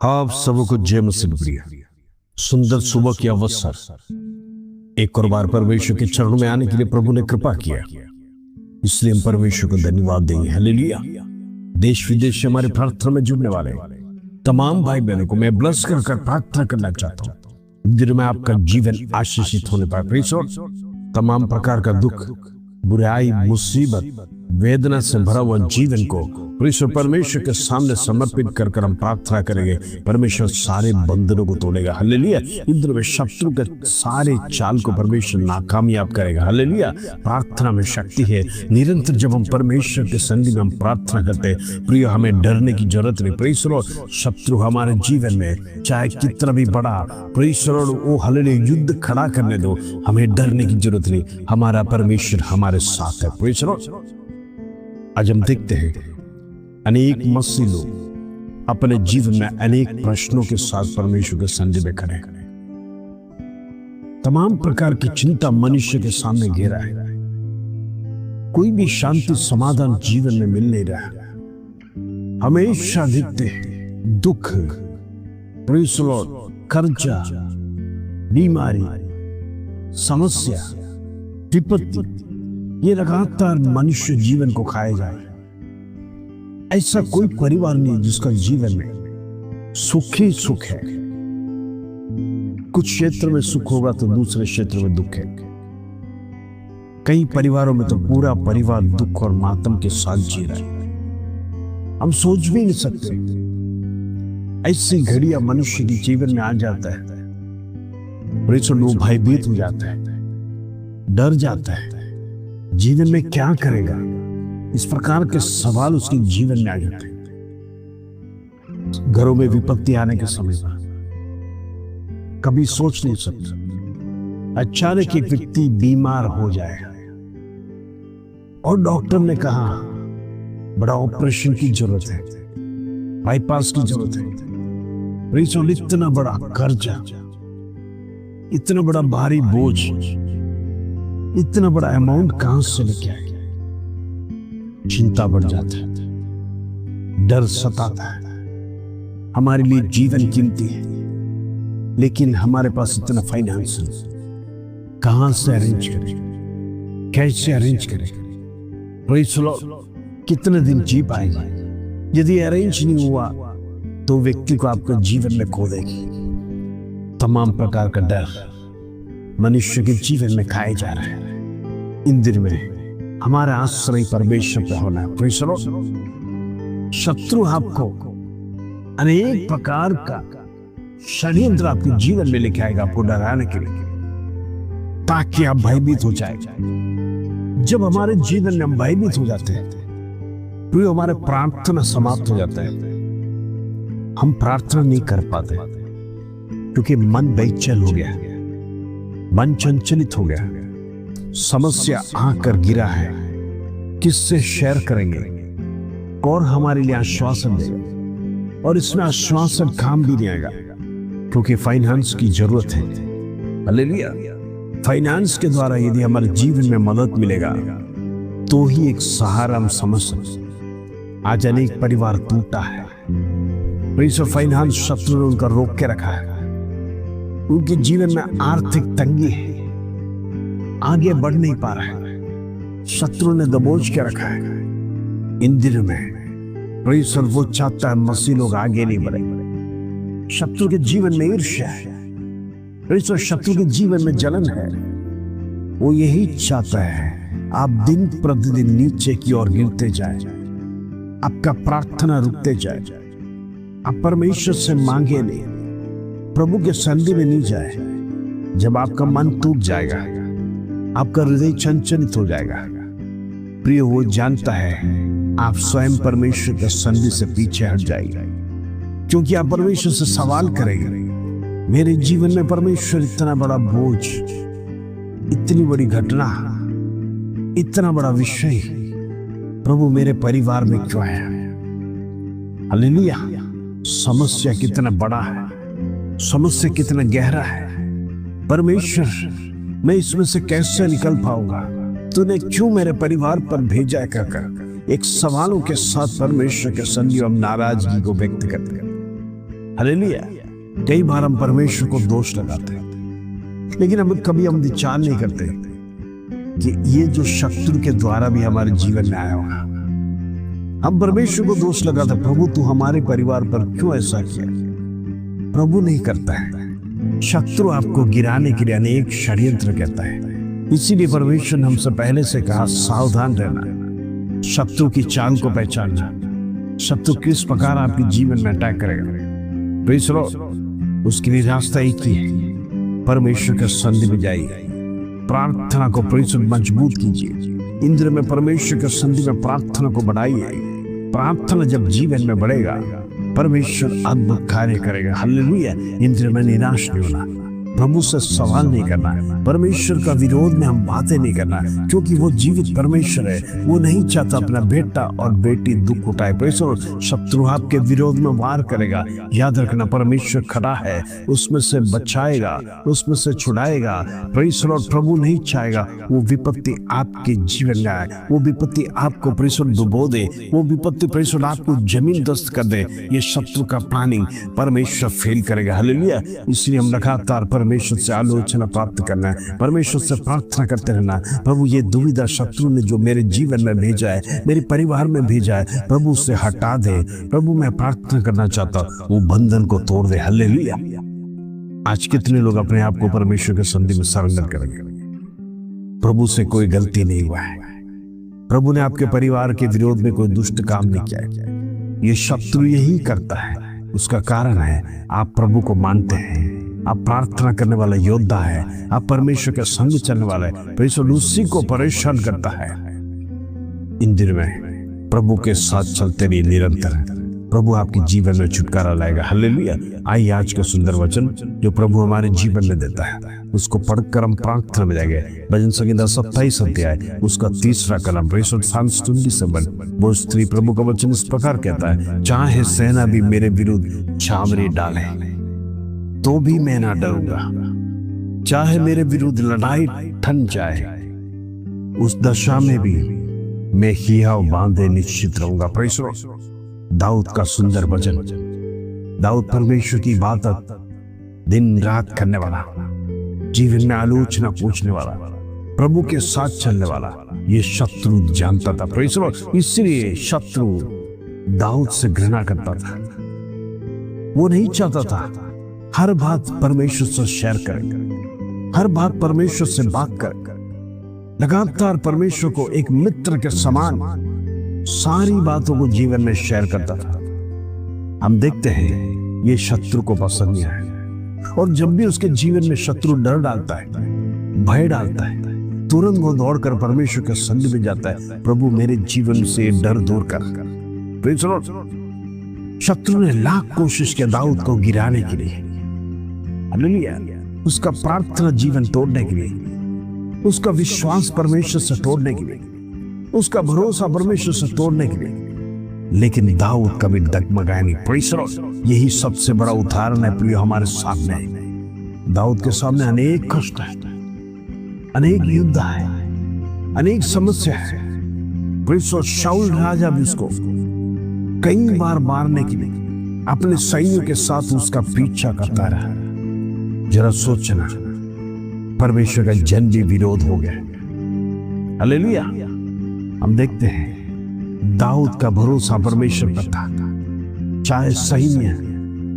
आप सबको जय मसीह प्रिय। सुंदर सुबह की अवसर एक और बार परमेश्वर के चरणों में आने के लिए प्रभु ने कृपा किया, इसलिए हम परमेश्वर को धन्यवाद देंगे। हालेलुया। देश विदेश से हमारे प्रार्थना में जुड़ने वाले तमाम भाई बहनों को मैं ब्लेस कर प्रार्थना करना चाहता हूँ। दिन में आपका जीवन आशीषित होने पाए। Praise Lord. तमाम प्रकार का दुख, बुराई, मुसीबत, वेदना से भरा हुआ जीवन को परमेश्वर के सामने समर्पित कर हम प्रार्थना करेंगे। परमेश्वर सारे बंधनों को तोड़ेगा। हालेलुया। इंद्र में शत्रु के सारे चाल को परमेश्वर नाकामयाब करेगा। हालेलुया। प्रार्थना में शक्ति है। निरंतर जब हम परमेश्वर के सन्निधि में हम प्रार्थना करते हैं, प्रिय, हमें डरने की जरूरत नहीं। Praise Lord. शत्रु हमारे जीवन में चाहे कितना भी बड़ा, प्रेज़ लॉर्ड, वो हालेलुया युद्ध खड़ा करने दो, हमें डरने की जरूरत नहीं। हमारा परमेश्वर हमारे साथ है। Praise Lord. आज हम देखते हैं अनेक मसीह लोग अपने जीवन में अनेक प्रश्नों के साथ परमेश्वर के सन्निधि में खड़े हैं। तमाम प्रकार की चिंता मनुष्य के सामने घेरा है। कोई भी शांति समाधान जीवन में मिल नहीं रहा। हमेशा देखते हैं दुख, प्रेज़ लॉर्ड, कर्जा, बीमारी, समस्या, विपत्ति, ये लगातार मनुष्य जीवन को खाए जाए। ऐसा कोई परिवार नहीं जिसका जीवन में सुख ही सुख है। कुछ क्षेत्र में सुख होगा तो दूसरे क्षेत्र में दुख है। कई परिवारों में तो पूरा परिवार दुख और मातम के साथ जी रहा है। हम सोच भी नहीं सकते ऐसी घड़ियां मनुष्य के जीवन में आ जाता है। वो भयभीत हो जाता है, डर जाता है, जीवन में क्या करेगा, इस प्रकार के सवाल उसके जीवन में आ जाते हैं। घरों में विपत्ति आने के समय पर कभी सोच नहीं सकता अचानक एक व्यक्ति बीमार हो जाए और डॉक्टर ने कहा बड़ा ऑपरेशन की जरूरत है, बाईपास की जरूरत है। इतना बड़ा कर्जा, इतना बड़ा भारी बोझ, इतना बड़ा अमाउंट कहां से लेके आए? चिंता बढ़ जाता है, डर सताता है। हमारे लिए जीवन कीमती है, लेकिन हमारे पास इतना फाइनेंस कहां से अरेंज करें, कैसे अरेंज करें? Praise Lord. कितने दिन जी पाएंगे? यदि अरेंज नहीं हुआ तो व्यक्ति को आपके जीवन में खो देगी। तमाम प्रकार का डर मनुष्य के जीवन में खाए जा रहा है। इन दिन में हमारा आश्रय परमेश्वर पे होना है। Praise Lord. शत्रु आपको अनेक प्रकार का षड्यंत्र आपके जीवन में लेके आएगा, आपको डराने के लिए, ताकि आप भयभीत हो जाए। जब हमारे जीवन में हम भयभीत हो जाते हैं तो हमारे प्रार्थना समाप्त हो जाता है। हम प्रार्थना नहीं कर पाते क्योंकि मन बेचैन हो गया, मन चंचलित हो गया, समस्या आकर गिरा है। किससे शेयर करेंगे? और हमारे लिए आश्वासन देगा, और इसमें आश्वासन काम भी नहीं आएगा क्योंकि फाइनेंस की जरूरत है। हालेलुया। फाइनेंस के द्वारा यदि हमारे जीवन में मदद मिलेगा तो ही एक सहारा हम समझ सकते। आज अनेक परिवार टूटा है। फाइनेंस शत्रु ने उनका रोक के रखा है। उनके जीवन में आर्थिक तंगी है, आगे बढ़ नहीं पा रहा है, शत्रु ने दबोच के रखा है। इन दिनों में प्रेज़ लॉर्ड, वो चाहता है मसीह लोग आगे नहीं बढ़े। शत्रु के जीवन में ईर्ष्या है, प्रेज़ लॉर्ड, शत्रु के जीवन में जलन है। वो यही चाहता है आप दिन प्रतिदिन नीचे की ओर गिरते जाए, आपका प्रार्थना रुकते जाए, आप परमेश्वर से मांगे नहीं, प्रभु के सन्निधि में नहीं जाए। जब आपका मन टूट जाएगा, आपका हृदय चंचलित हो जाएगा, प्रिय, वो जानता है आप स्वयं परमेश्वर के सन्निधि से पीछे हट जाएंगे, क्योंकि आप परमेश्वर से सवाल करेंगे, मेरे जीवन में परमेश्वर इतना बड़ा बोझ, इतनी बड़ी घटना, इतना बड़ा विषय प्रभु मेरे परिवार में क्यों आया? हालेलुया। समस्या कितना बड़ा है, समस्या कितना गहरा है। परमेश्वर, मैं इसमें से कैसे निकल पाऊंगा? तूने क्यों मेरे परिवार पर भेजा है? कहकर एक सवालों के साथ परमेश्वर के सन्निधि हम नाराजगी को व्यक्त करते हैं। हालेलुया। कई बार हम परमेश्वर को दोष लगाते हैं, लेकिन हम कभी विचार नहीं करते कि ये जो शत्रु के द्वारा भी हमारे जीवन में आया होगा। हम परमेश्वर को दोष लगाते, प्रभु तू हमारे परिवार पर क्यों ऐसा किया। प्रभु नहीं करता है, शत्रु आपको गिराने के लिए अनेक षड्यंत्र कहता है। इसीलिए परमेश्वर ने हमसे पहले से कहा सावधान रहना, शत्रु की चाल को पहचानना, शत्रु किस प्रकार आपके जीवन में अटैक करेगा। Praise the Lord. उसके लिए रास्ता एक ही है, परमेश्वर के संधि में जाइए, प्रार्थना को प्रेज़ मजबूत कीजिए। इंद्र में परमेश्वर के संधि में प्रार्थना को बढ़ाइए। प्रार्थना जब जीवन में बढ़ेगा, परमेश्वर अद्भुत कार्य करेगा। हालेलुया। इंद्र में निराश नहीं होना, प्रभु से सवाल नहीं करना, परमेश्वर का विरोध में हम बातें नहीं करना, क्योंकि वो जीवित परमेश्वर है। वो नहीं चाहता अपना बेटा और बेटी दुख उठाए। परमेश्वर शत्रु आपके विरोध में वार करेगा, याद रखना परमेश्वर खड़ा है, उसमें से बचाएगा, उसमें से छुड़ाएगा। परमेश्वर प्रभु नहीं चाहेगा वो विपत्ति आपके जीवन में आए, वो विपत्ति आपको परमेश्वर डुबो दे, वो विपत्ति परमेश्वर आपको जमीन दस्त कर दे। ये शत्रु का प्लानिंग परमेश्वर फेल करेगा। हालेलुया। इसलिए हम लगातार परमेश्वर से आलोचना प्राप्त करना है, परमेश्वर से प्रार्थना करते रहना। प्रभु ये दुविधा शत्रु ने जो मेरे जीवन में भेजा है, मेरे परिवार में भेजा है, प्रभु से हटा दे। प्रभु मैं प्रार्थना करना चाहता हूँ, वो बंधन को तोड़ दे। हालेलुया। आज कितने लोग अपने आप को परमेश्वर के संधि में सरेंडर करेंगे। प्रभु से कोई गलती नहीं हुआ है, प्रभु ने आपके परिवार के विरोध में कोई दुष्ट काम नहीं किया है। ये शत्रु यही करता है, उसका कारण है आप प्रभु को मानते हैं, आप प्रार्थना करने वाला योद्धा है, आप परमेश्वर के संग चलने वाला है। परमेश्वर उसी को परेशान करता है। इन दिनों में प्रभु के साथ चलते रहिए निरंतर, प्रभु आपके जीवन में छुटकारा लाएगा। हालेलुया। आइए आज का सुंदर वचन जो प्रभु हमारे जीवन में देता है, उसको पढ़कर हम प्रार्थना में जाएंगे। भजन संहिता 27 अध्याय उसका 3 कलम परमेश्वर शांत सुंदी से बन। वो स्त्री प्रभु का वचन इस प्रकार कहता है, चाहे सेना भी मेरे विरुद्ध छावनी डाले तो भी मैं ना डरूंगा, चाहे मेरे विरुद्ध लड़ाई ठन जाए, उस दशा में भी मैं हियाव बांधे निश्चित रहूंगा। परमेश्वर दाऊद का सुंदर वचन, दाऊद परमेश्वर की इबादत दिन रात करने वाला, जीवन में आलोचना पूछने वाला, प्रभु के साथ चलने वाला, ये शत्रु जानता था। परमेश्वर इसलिए शत्रु दाऊद से घृणा करता था। वो नहीं चाहता था हर बात परमेश्वर से शेयर करें, हर बात परमेश्वर से बात करें, लगातार परमेश्वर को एक मित्र के समान सारी बातों को जीवन में शेयर करता था। हम देखते हैं ये शत्रु को पसंद नहीं आया, और जब भी उसके जीवन में शत्रु डर डालता है, भय डालता है, तुरंत वो दौड़कर परमेश्वर के संग में जाता है, प्रभु मेरे जीवन से डर दूर कर। शत्रु ने लाख कोशिश किया दाऊद को गिराने के लिए, हालेलुया, उसका प्रार्थना जीवन तोड़ने के लिए, उसका विश्वास परमेश्वर से तोड़ने के लिए, उसका भरोसा परमेश्वर से तोड़ने के लिए। लेकिन दाऊद कभी डगमगाया नहीं। परमेश्वर यही सबसे बड़ा उदाहरण है प्रिय हमारे सामने। दाऊद के सामने अनेक कष्ट है, अनेक युद्ध है, अनेक समस्या है। परमेश्वर शाऊल राजा भी उसको कई बार मारने के लिए अपने सैनियों के साथ उसका पीछा करता रहा। जरा सोचना, परमेश्वर का जन भी विरोध हो गया। हालेलुया। हम देखते हैं दाऊद का भरोसा परमेश्वर पर था, चाहे सैन्य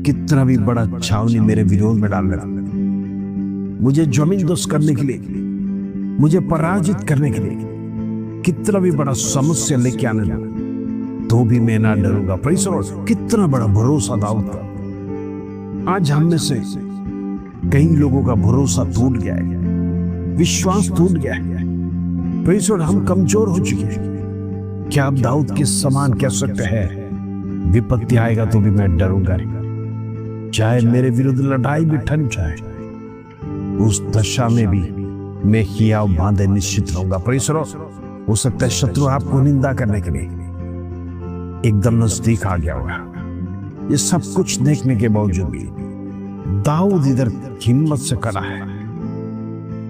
कितना भी बड़ा छावनी मेरे विरोध में डालने लगा, मुझे जमींदोज करने के लिए, मुझे पराजित करने के लिए कितना भी बड़ा समस्या लेके आने लगा, तो भी मैं ना डरूंगा। परमेश्वर कितना बड़ा भरोसा दाऊद का। आज हम में से कई लोगों का भरोसा टूट गया है, विश्वास टूट गया है। परमेश्वर हम कमजोर हो चुके हैं। क्या आप दाऊद के समान कह सकते हैं, विपत्ति आएगा तो भी मैं डरूंगा नहीं, चाहे मेरे विरुद्ध लड़ाई भी ठन जाए, उस दशा में भी मैं हियाव बांधे निश्चित रहूंगा। परमेश्वर हो सकता है शत्रु आपको निंदा करने के लिए एकदम नजदीक आ गया होगा। ये सब कुछ देखने के बावजूद भी दाऊद इधर हिम्मत से खड़ा है।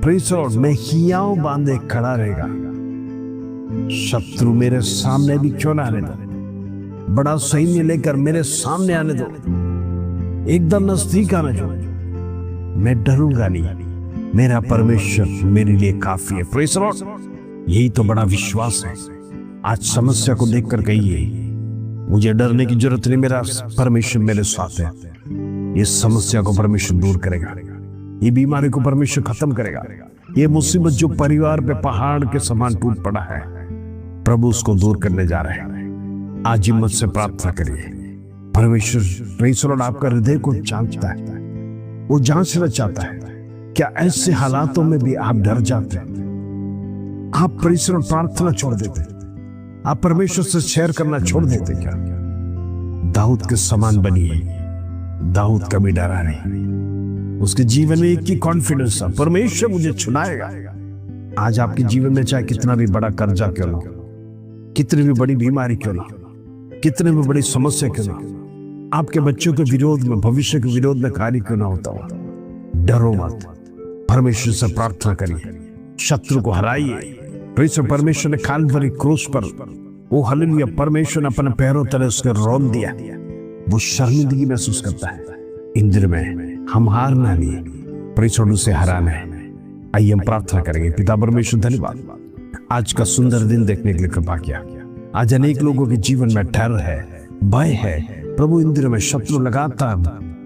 परमेश्वर मैं हियाव बांधे खड़ा रहेगा, शत्रु मेरे सामने भी क्यों ना आने दो, बड़ा सैन्य लेकर मेरे सामने आने दो, एकदम नजदीक आना चाहिए। मैं डरूंगा नहीं, मेरा परमेश्वर मेरे लिए काफी है। Praise the Lord. यही तो बड़ा विश्वास है। आज समस्या को देखकर कहिए, मुझे डरने की जरूरत नहीं, मेरा परमेश्वर मेरे साथ है। ये समस्या को परमेश्वर दूर करेगा, ये बीमारी को परमेश्वर खत्म करेगा। ये मुसीबत जो परिवार पे पहाड़ के समान टूट पड़ा है, प्रभु उसको दूर करने जा रहे हैं। आज हिम्मत से प्रार्थना करिए। परमेश्वर प्रेज़ द लॉर्ड आपका हृदय को जानता है, वो जांचना चाहता है। क्या ऐसे हालातों में भी आप डर जाते हैं? आप प्रेज़ द लॉर्ड प्रार्थना छोड़ देते, आप परमेश्वर से शेयर करना छोड़ देते क्या? दाऊद के समान बनिए। दाऊद कभी डरा नहीं, उसके जीवन में एक ही कॉन्फिडेंस था, परमेश्वर मुझे छुड़ाएगा। आज आपके जीवन में चाहे कितना भी बड़ा कर्जा क्यों ना, कितनी भी बड़ी बीमारी क्यों ना, कितने भी बड़ी समस्या क्यों ना, आपके बच्चों के विरोध में, भविष्य के विरोध में कार्य क्यों ना होता हो, डरो मत। परमेश्वर से प्रार्थना करिए, शत्रु को हराइए। परमेश्वर ने काल्वरी क्रूस पर, वो हालेलुया, परमेश्वर ने अपने पैरों तले उसके रोन दिया। वो शर्मिंदगी महसूस करता है। इन दिनों में हम हारना नहीं, परमेश्वर से हराना है। आइए हम प्रार्थना करेंगे। पिता परमेश्वर, धन्यवाद आज का सुंदर दिन देखने के लिए कृपा किया। आज अनेक लोगों के जीवन में डर है, भय है। प्रभु इन दिनों में शत्रु लगातार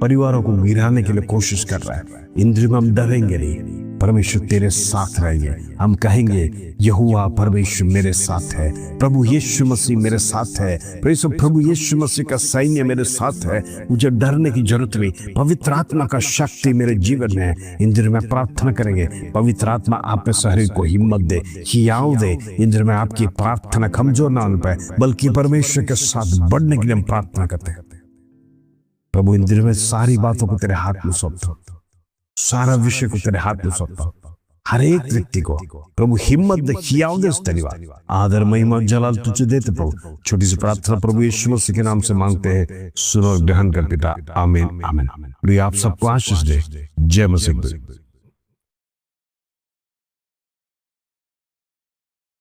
परिवारों को गिराने के लिए कोशिश कर रहा है। इन दिनों में हम डरेंगे नहीं, परमेश्वर तेरे साथ रहेंगे। हम कहेंगे, यहोवा परमेश्वर मेरे साथ है, प्रभु यीशु मसीह मेरे साथ है, प्रभु यीशु मसीह का सैन्य मेरे साथ है। मुझे डरने की जरूरत नहीं, पवित्र आत्मा का शक्ति मेरे जीवन में है। इन दिनों में प्रार्थना करेंगे, पवित्र आत्मा आप शरीर को हिम्मत दे, हियाव दे। इन दिनों में आपकी प्रार्थना कमजोर ना होने पाए, बल्कि परमेश्वर के साथ बढ़ने के लिए हम प्रार्थना करते हैं। प्रभु इन दिनों में सारी बातों को तेरे हाथ में सौंपता हूं, सारा विषय को तेरे हाथ में सौंपता हूं। हर एक व्यक्ति को प्रभु हिम्मत दे, हियाव दे। धन्यवाद, आदर, महिमा, जलाल तुझे देते प्रभु। छोटी सी प्रार्थना प्रभु यीशु मसीह के नाम से मांगते हैं, सुनो, ग्रहण कर पिता। आमीन, आमीन। आप सबको आशीष दे। जय मसीह।